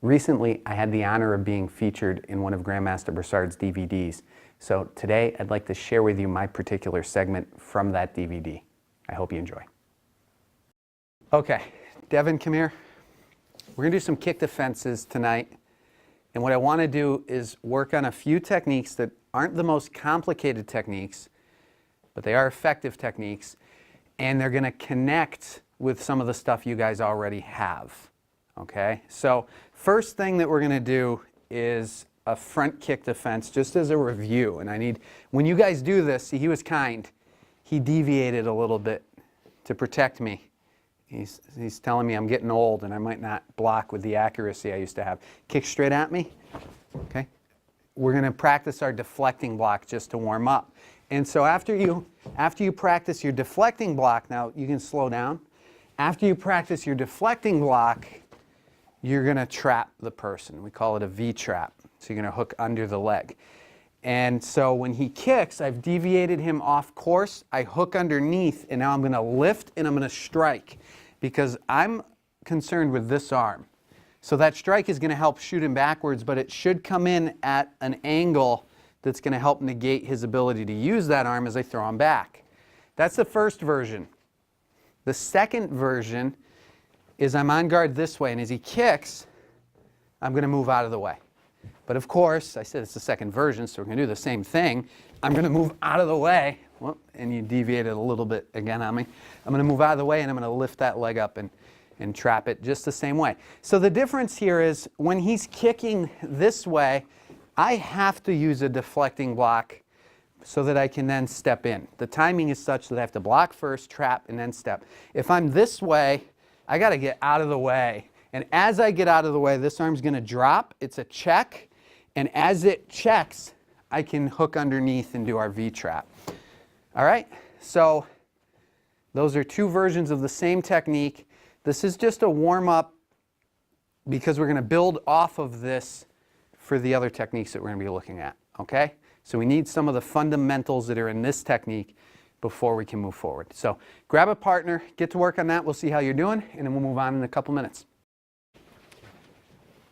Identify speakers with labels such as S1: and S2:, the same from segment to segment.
S1: Recently, I had the honor of being featured in one of Grandmaster Brassards' DVDs. So today, I'd like to share with you my particular segment from that DVD. I hope you enjoy. Okay, Devin, come here. We're gonna do some kick defenses tonight. And what I wanna do is work on a few techniques that aren't the most complicated techniques, but they are effective techniques, and they're gonna connect with some of the stuff you guys already have. Okay, so first thing that we're going to do is a front kick defense, just as a review. And I need, when you guys do this, see, he was kind. He deviated a little bit to protect me. He's telling me I'm getting old and I might not block with the accuracy I used to have. Kick straight at me. Okay, we're going to practice our deflecting block just to warm up. And so after you practice your deflecting block, now you can slow down. After you practice your deflecting block, you're going to trap the person. We call it a V-trap. So you're going to hook under the leg. And so when he kicks, I've deviated him off course. I hook underneath, and now I'm going to lift and I'm going to strike because I'm concerned with this arm. So that strike is going to help shoot him backwards, but it should come in at an angle that's going to help negate his ability to use that arm as I throw him back. That's the first version. The second version is I'm on guard this way, and as he kicks, I'm going to move out of the way. But of course, I said it's the second version, so we're going to do the same thing. I'm going to move out of the way, well, and you deviated a little bit again on me. I'm going to move out of the way, and I'm going to lift that leg up and trap it just the same way. So the difference here is when he's kicking this way, I have to use a deflecting block so that I can then step in. The timing is such that I have to block first, trap, and then step. If I'm this way, I got to get out of the way. And as I get out of the way, this arm's going to drop. It's a check. And as it checks, I can hook underneath and do our V-trap. All right? So those are two versions of the same technique. This is just a warm-up because we're going to build off of this for the other techniques that we're going to be looking at. Okay? So we need some of the fundamentals that are in this technique before we can move forward. So grab a partner, get to work on that. We'll see how you're doing, and then we'll move on in a couple minutes.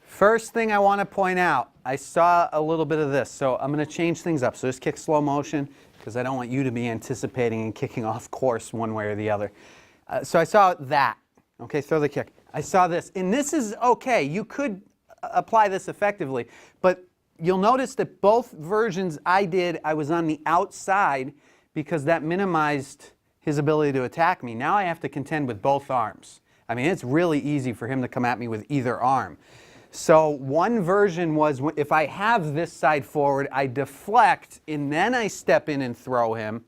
S1: First thing I want to point out, I saw a little bit of this, so I'm going to change things up. So just kick slow motion because I don't want you to be anticipating and kicking off course one way or the other. So I saw that. Okay, throw the kick. I saw this, and this is okay. You could apply this effectively, but you'll notice that both versions I did, I was on the outside because that minimized his ability to attack me. Now I have to contend with both arms. I mean, it's really easy for him to come at me with either arm. So one version was if I have this side forward, I deflect and then I step in and throw him.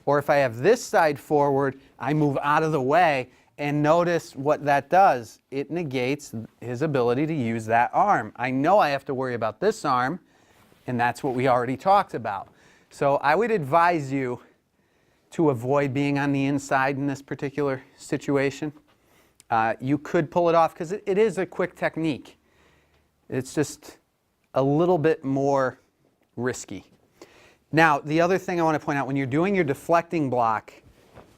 S1: Or if I have this side forward, I move out of the way. And notice what that does. It negates his ability to use that arm. I know I have to worry about this arm, and that's what we already talked about. So I would advise you to avoid being on the inside in this particular situation. You could pull it off because it is a quick technique. It's just a little bit more risky. Now, the other thing I want to point out, when you're doing your deflecting block,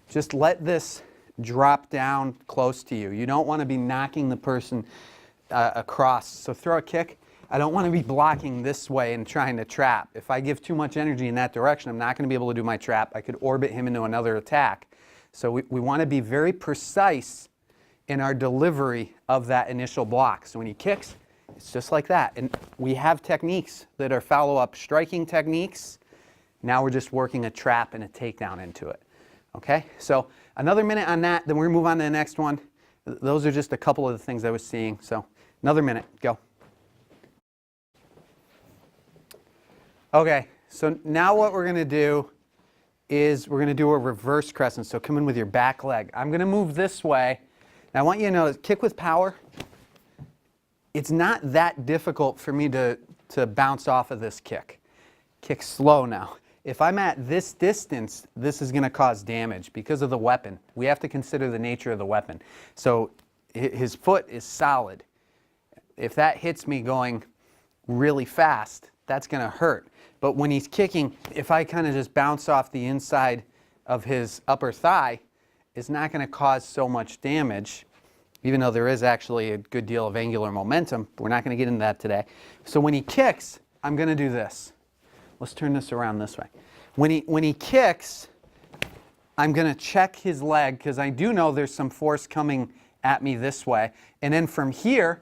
S1: just let this drop down close to you. You don't want to be knocking the person across. So throw a kick. I don't want to be blocking this way and trying to trap. If I give too much energy in that direction, I'm not going to be able to do my trap. I could orbit him into another attack. So we want to be very precise in our delivery of that initial block. So when he kicks, it's just like that. And we have techniques that are follow-up striking techniques. Now we're just working a trap and a takedown into it. Okay? So another minute on that, then we're going to move on to the next one. Those are just a couple of the things I was seeing. So another minute. Go. Okay, so now what we're going to do is we're going to do a reverse crescent. So come in with your back leg. I'm going to move this way. Now I want you to know, kick with power. It's not that difficult for me to bounce off of this kick. Kick slow now. If I'm at this distance, this is going to cause damage because of the weapon. We have to consider the nature of the weapon. So his foot is solid. If that hits me going really fast, that's going to hurt. But when he's kicking, if I kind of just bounce off the inside of his upper thigh, it's not going to cause so much damage. even though there is actually a good deal of angular momentum. We're not going to get into that today. So when he kicks, I'm going to do this. Let's turn this around this way. When he kicks, I'm going to check his leg because I do know there's some force coming at me this way. And then from here,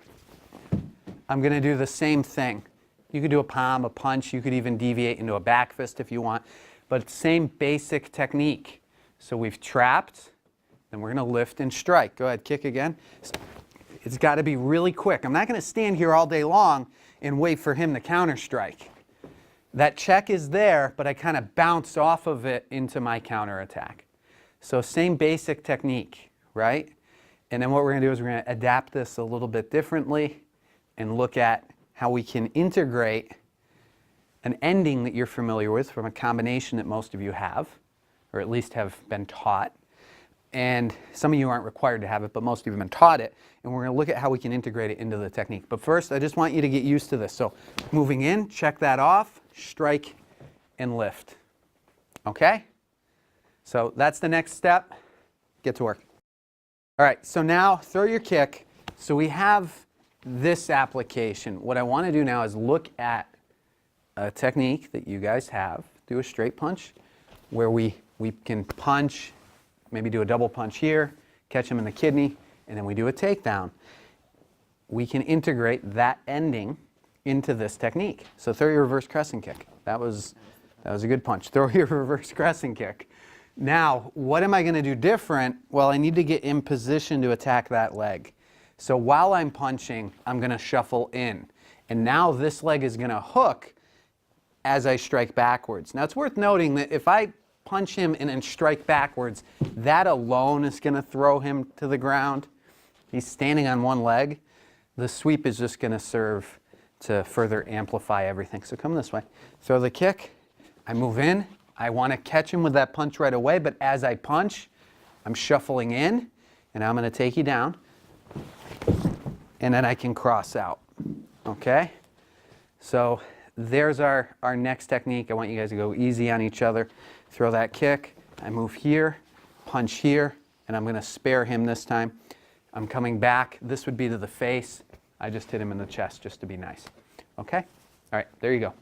S1: I'm going to do the same thing. You could do a palm, a punch. You could even deviate into a back fist if you want. But same basic technique. So we've trapped, then we're going to lift and strike. Go ahead, kick again. It's got to be really quick. I'm not going to stand here all day long and wait for him to counter strike. That check is there, but I kind of bounce off of it into my counter attack. So same basic technique, right? And then what we're going to do is we're going to adapt this a little bit differently and look at how we can integrate an ending that you're familiar with from a combination that most of you have, or at least have been taught. And some of you aren't required to have it, but most of you have been taught it. And we're going to look at how we can integrate it into the technique. But first, I just want you to get used to this. So moving in, check that off, strike, and lift. Okay? So that's the next step. Get to work. All right, so now throw your kick. So we have this application. What I want to do now is look at a technique that you guys have. Do a straight punch where we can punch, maybe do a double punch here, catch him in the kidney, and then we do a takedown. We can integrate that ending into this technique. So throw your reverse crescent kick. That was a good punch. Throw your reverse crescent kick. Now, what am I going to do different? Well, I need to get in position to attack that leg. So while I'm punching, I'm going to shuffle in. And now this leg is going to hook as I strike backwards. Now, it's worth noting that if I punch him and then strike backwards, that alone is going to throw him to the ground. He's standing on one leg. The sweep is just going to serve to further amplify everything. So come this way. Throw the kick. I move in. I want to catch him with that punch right away, but as I punch, I'm shuffling in, and I'm going to take you down, and then I can cross out. Okay? So there's our next technique. I want you guys to go easy on each other. Throw that kick. I move here, punch here, and I'm going to spare him this time. I'm coming back. This would be to the face. I just hit him in the chest just to be nice. Okay? All right, there you go.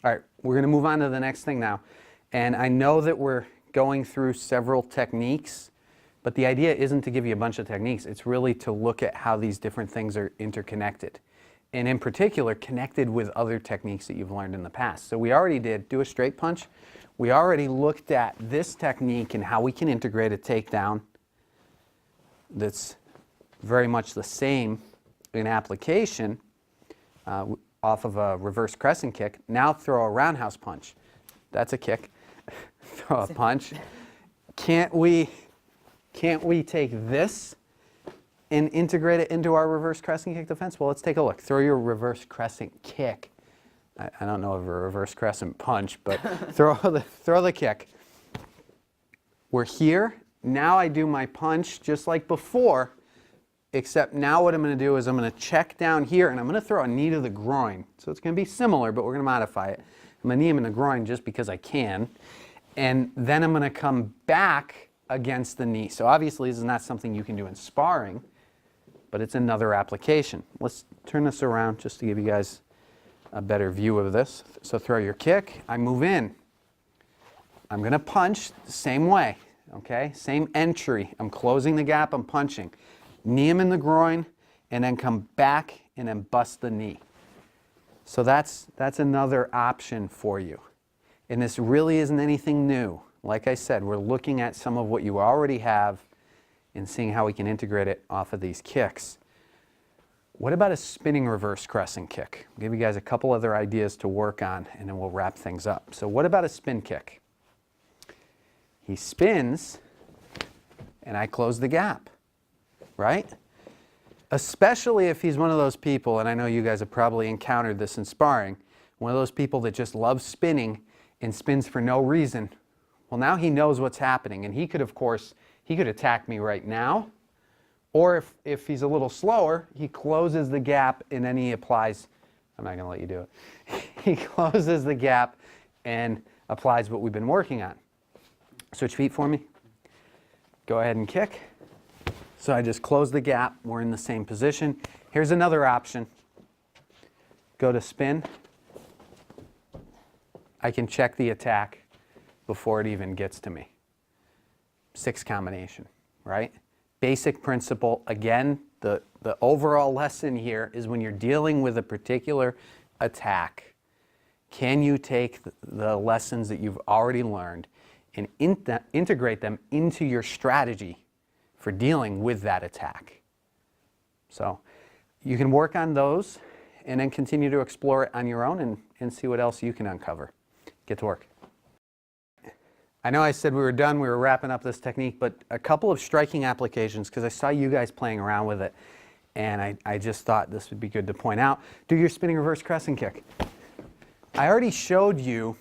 S1: All right, we're going to move on to the next thing now. And I know that we're going through several techniques, but the idea isn't to give you a bunch of techniques. It's really to look at how these different things are interconnected. And in particular, connected with other techniques that you've learned in the past. So we already did do a straight punch. We already looked at this technique and how we can integrate a takedown that's very much the same in application. Off of a reverse crescent kick. Now throw a roundhouse punch. That's a kick. Throw a punch. Can't we take this and integrate it into our reverse crescent kick defense? Well, let's take a look. Throw your reverse crescent kick. I don't know of a reverse crescent punch, but throw the kick. We're here. Now I do my punch just like before. Except now what I'm going to do is I'm going to check down here and I'm going to throw a knee to the groin. So it's going to be similar, but we're going to modify it. I'm going to knee him in the groin just because I can. And then I'm going to come back against the knee. So obviously this is not something you can do in sparring, but it's another application. Let's turn this around just to give you guys a better view of this. So throw your kick. I move in. I'm going to punch the same way. Okay? Same entry. I'm closing the gap. I'm punching. Knee him in the groin, and then come back and then bust the knee. So that's another option for you. And this really isn't anything new. Like I said, we're looking at some of what you already have and seeing how we can integrate it off of these kicks. What about a spinning reverse crescent kick? I'll give you guys a couple other ideas to work on, and then we'll wrap things up. So what about a spin kick? He spins, and I close the gap. Right? Especially if he's one of those people, and I know you guys have probably encountered this in sparring, one of those people that just loves spinning and spins for no reason. Well, now he knows what's happening, and he could, of course, he could attack me right now, or if he's a little slower, he closes the gap and then he applies, I'm not going to let you do it, he closes the gap and applies what we've been working on. Switch feet for me. Go ahead and kick. So I just close the gap, we're in the same position. Here's another option. Go to spin. I can check the attack before it even gets to me. 6 combination, right? Basic principle. Again, the overall lesson here is when you're dealing with a particular attack, can you take the lessons that you've already learned and integrate them into your strategy for dealing with that attack? So you can work on those and then continue to explore it on your own and see what else you can uncover. Get to work. I know I said we were done, we were wrapping up this technique, but a couple of striking applications, because I saw you guys playing around with it, and I just thought this would be good to point out. Do your spinning reverse crescent kick. I already showed you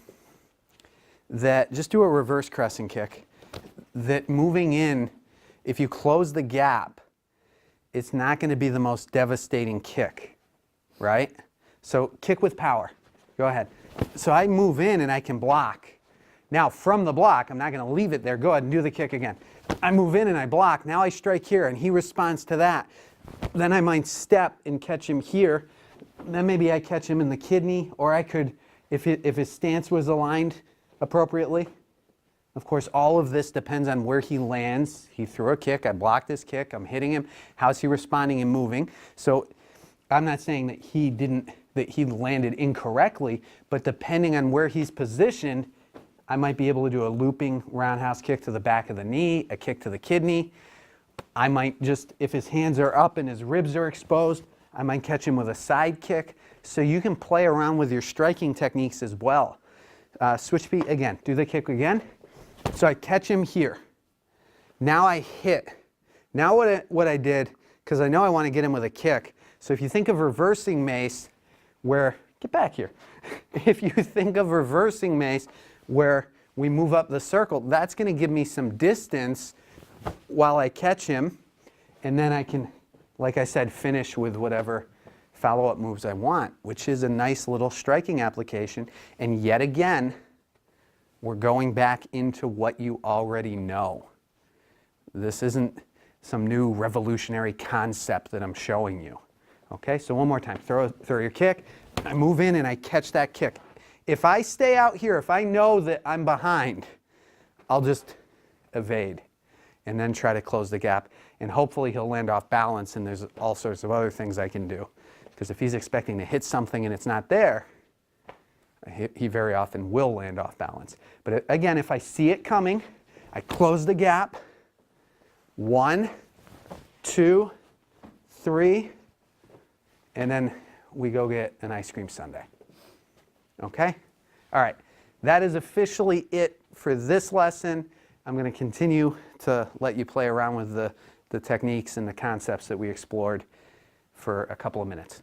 S1: that, just do a reverse crescent kick, that moving in, if you close the gap, it's not going to be the most devastating kick, right? So kick with power. Go ahead. So I move in and I can block. Now from the block, I'm not going to leave it there. Go ahead and do the kick again. I move in and I block. Now I strike here and he responds to that. Then I might step and catch him here. Then maybe I catch him in the kidney, or I could, if his stance was aligned appropriately. Of course, all of this depends on where he lands. He threw a kick, I blocked his kick, I'm hitting him. How's he responding and moving? So I'm not saying that he landed incorrectly, but depending on where he's positioned, I might be able to do a looping roundhouse kick to the back of the knee, a kick to the kidney. I might just, if his hands are up and his ribs are exposed, I might catch him with a side kick. So you can play around with your striking techniques as well. Switch feet again, do the kick again. So I catch him here. Now I hit. Now what I did, because I know I want to get him with a kick. So if you think of reversing mace, where, get back here. If you think of reversing mace, where we move up the circle, that's going to give me some distance while I catch him, and then I can, like I said, finish with whatever follow-up moves I want, which is a nice little striking application. And yet again, we're going back into what you already know. This isn't some new revolutionary concept that I'm showing you. Okay, so one more time, throw your kick, I move in and I catch that kick. If I stay out here, if I know that I'm behind, I'll just evade and then try to close the gap. And hopefully he'll land off balance, and there's all sorts of other things I can do. Because if he's expecting to hit something and it's not there, he very often will land off balance. But again, if I see it coming, I close the gap. 1, 2, 3, and then we go get an ice cream sundae. Okay? All right. That is officially it for this lesson. I'm going to continue to let you play around with the techniques and the concepts that we explored for a couple of minutes.